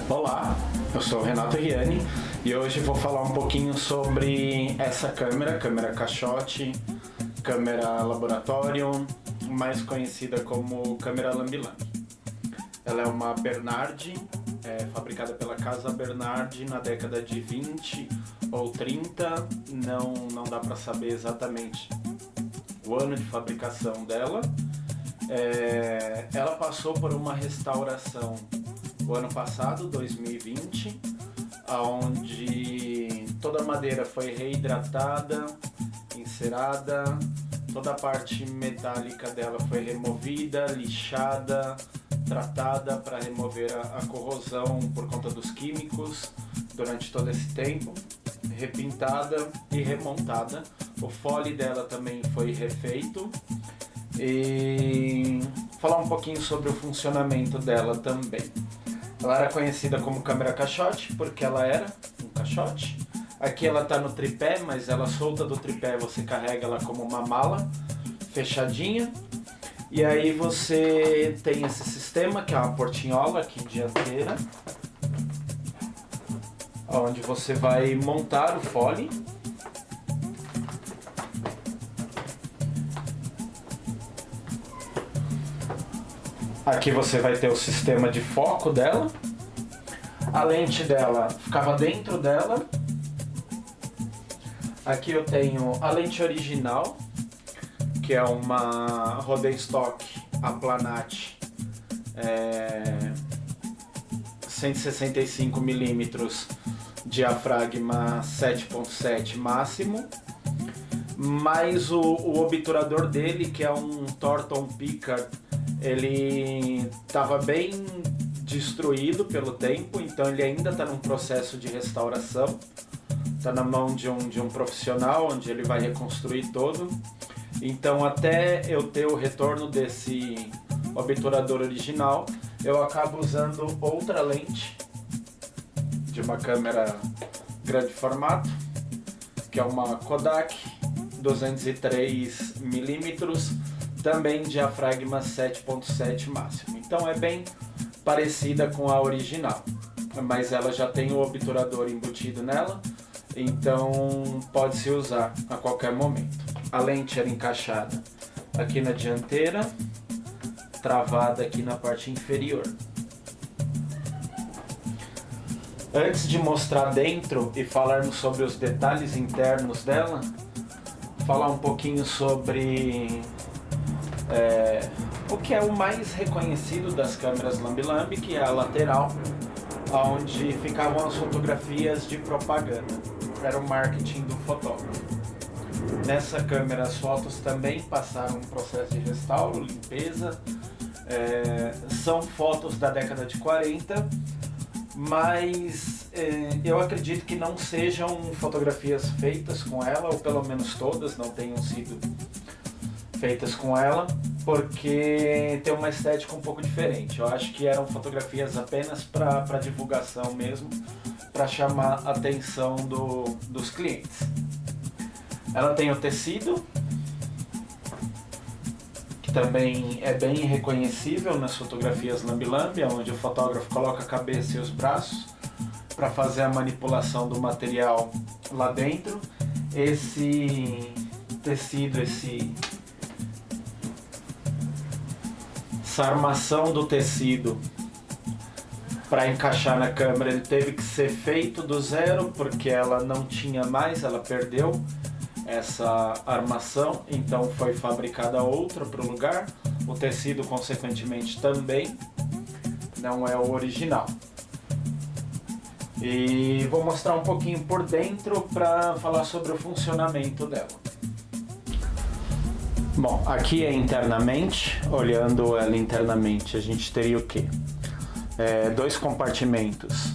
Olá, eu sou o Renato Riani e hoje vou falar um pouquinho sobre essa câmera caixote, câmera laboratório, mais conhecida como câmera lambi-lambi. Ela é uma Bernardi, fabricada pela Casa Bernardi na década de 20 ou 30, não dá para saber exatamente o ano de fabricação dela. Ela passou por uma restauração o ano passado, 2020, onde toda a madeira foi reidratada, encerada, toda a parte metálica dela foi removida, lixada, tratada para remover a corrosão por conta dos químicos durante todo esse tempo, repintada e remontada. O fole dela também foi refeito e falar um pouquinho sobre o funcionamento dela também. Ela era conhecida como câmera caixote porque ela era um caixote. Aqui ela está no tripé, mas ela solta do tripé, você carrega ela como uma mala fechadinha. E aí você tem esse sistema que é uma portinhola aqui dianteira, onde você vai montar o fole. Aqui você vai ter o sistema de foco dela. A lente dela ficava dentro dela. Aqui eu tenho a lente original, que é uma Rodestock Aplanat 165mm, diafragma 7.7 máximo, mais o obturador dele, que é um Thornton Pickard. Ele estava bem destruído pelo tempo, então ele ainda está num processo de restauração. Está na mão de um profissional, onde ele vai reconstruir todo. Então, até eu ter o retorno desse obturador original, eu acabo usando outra lente de uma câmera grande formato, que é uma Kodak 203mm, também diafragma 7.7 máximo. Então é bem parecida com a original, mas ela já tem o obturador embutido nela, então pode se usar a qualquer momento. A lente era encaixada aqui na dianteira, travada aqui na parte inferior. Antes de mostrar dentro e falarmos sobre os detalhes internos dela, falar um pouquinho sobre o que é o mais reconhecido das câmeras lambi-lambi, que é a lateral, onde ficavam as fotografias de propaganda. Era o marketing do fotógrafo. Nessa câmera as fotos também passaram um processo de restauro, limpeza. São fotos da década de 40, mas eu acredito que não sejam fotografias feitas com ela, ou pelo menos todas não tenham sido feitas com ela, porque tem uma estética um pouco diferente. Eu acho que eram fotografias apenas para divulgação mesmo, para chamar a atenção dos clientes. Ela tem o tecido, que também é bem reconhecível nas fotografias lambi-lambi, onde o fotógrafo coloca a cabeça e os braços para fazer a manipulação do material lá dentro. Esse tecido, essa armação do tecido para encaixar na câmera, ele teve que ser feito do zero, porque ela não tinha mais, ela perdeu essa armação, então foi fabricada outra para o lugar. O tecido, consequentemente, também não é o original. E vou mostrar um pouquinho por dentro para falar sobre o funcionamento dela. Bom, aqui é internamente, olhando ela internamente, a gente teria o quê? Dois compartimentos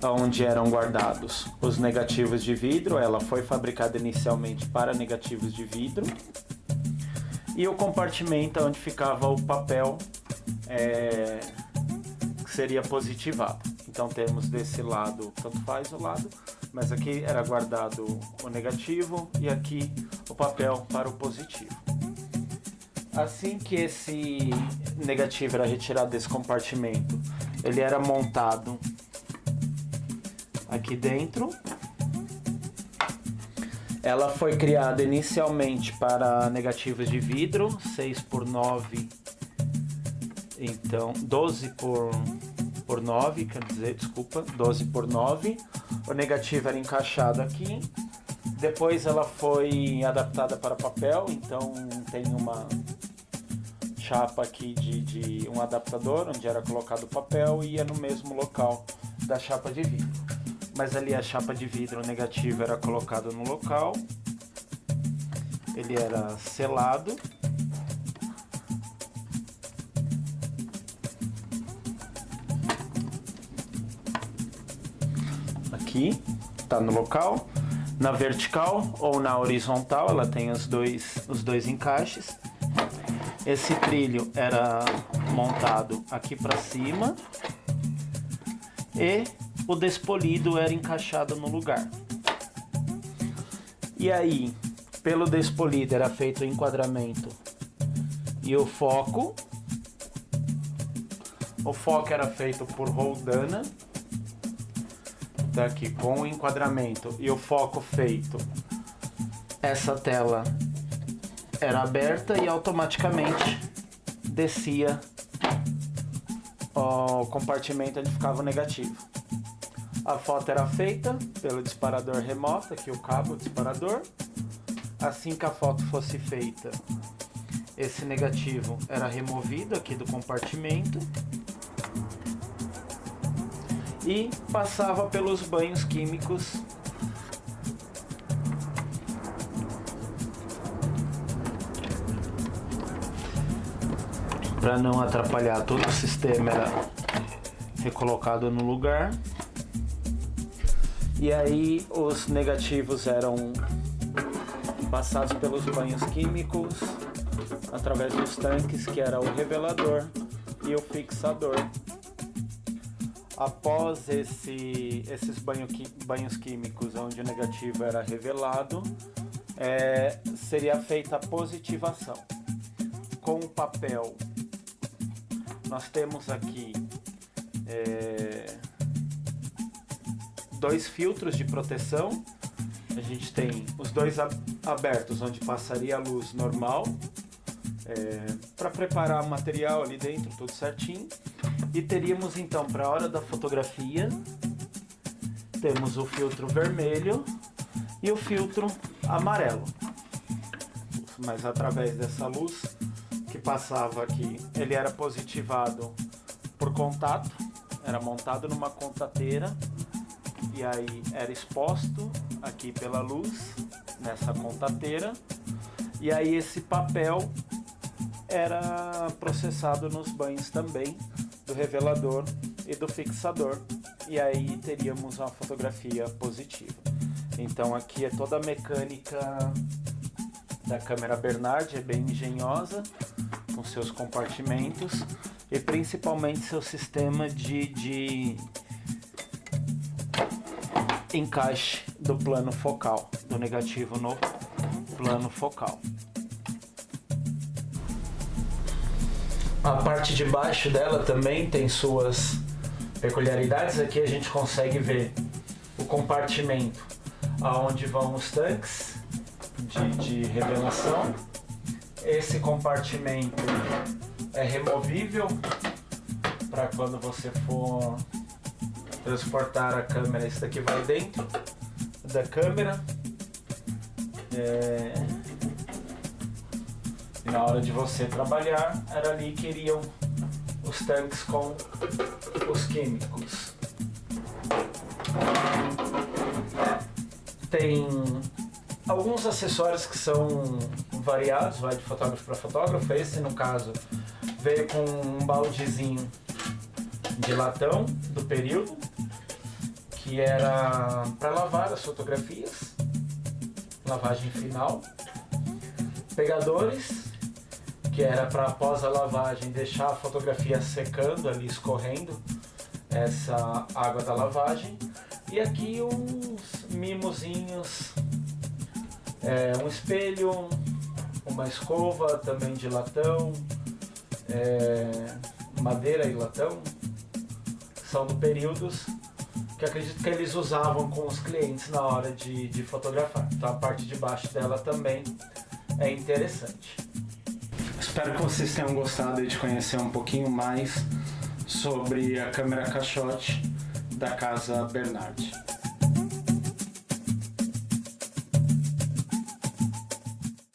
onde eram guardados os negativos de vidro. Ela foi fabricada inicialmente para negativos de vidro. E o compartimento onde ficava o papel que seria positivado. Então temos desse lado, tanto faz o lado, mas aqui era guardado o negativo e aqui o papel para o positivo. Assim que esse negativo era retirado desse compartimento, ele era montado aqui dentro. Ela foi criada inicialmente para negativos de vidro, 6x9, então 12x9, quer dizer, desculpa, 12x9. O negativo era encaixado aqui. Depois ela foi adaptada para papel, então tem uma chapa aqui de um adaptador, onde era colocado o papel e ia no mesmo local da chapa de vidro. Mas ali a chapa de vidro, o negativo era colocado no local, ele era selado. Aqui, tá no local. Na vertical ou na horizontal, ela tem os dois encaixes. Esse trilho era montado aqui para cima e o despolido era encaixado no lugar. E aí, pelo despolido era feito o enquadramento e o foco. O foco era feito por roldana, tá aqui com o enquadramento e o foco feito. Essa tela era aberta e automaticamente descia o compartimento onde ficava o negativo. A foto era feita pelo disparador remoto, aqui o cabo disparador. Assim que a foto fosse feita, esse negativo era removido aqui do compartimento e passava pelos banhos químicos para não atrapalhar. Todo o sistema era recolocado no lugar. E aí os negativos eram passados pelos banhos químicos através dos tanques, que era o revelador e o fixador. Após esses banhos químicos onde o negativo era revelado, seria feita a positivação. Com o papel, nós temos aqui dois filtros de proteção. A gente tem os dois abertos, onde passaria a luz normal, para preparar o material ali dentro, tudo certinho. E teríamos então, para a hora da fotografia, temos o filtro vermelho e o filtro amarelo. Mas através dessa luz que passava aqui, ele era positivado por contato, era montado numa contateira e aí era exposto aqui pela luz nessa contateira, e aí esse papel era processado nos banhos também do revelador e do fixador, e aí teríamos uma fotografia positiva. Então aqui é toda a mecânica da câmera Bernardi, é bem engenhosa, com seus compartimentos e principalmente seu sistema de encaixe do plano focal, do negativo no plano focal. A parte de baixo dela também tem suas peculiaridades. Aqui a gente consegue ver o compartimento aonde vão os tanques de revelação. Esse compartimento é removível para quando você for transportar a câmera. Esse daqui vai dentro da câmera. E na hora de você trabalhar, era ali que iriam os tanques com os químicos. Tem alguns acessórios que são variados, vai de fotógrafo para fotógrafo. Esse, no caso, veio com um baldezinho de latão do período, que era para lavar as fotografias, lavagem final. Pegadores, que era para após a lavagem deixar a fotografia secando ali, escorrendo essa água da lavagem. E aqui uns mimozinhos, um espelho, uma escova também de latão, madeira e latão, são do períodos. que eu acredito que eles usavam com os clientes na hora de fotografar. Então a parte de baixo dela também é interessante. Espero que vocês tenham gostado de conhecer um pouquinho mais sobre a câmera caixote da Casa Bernardi.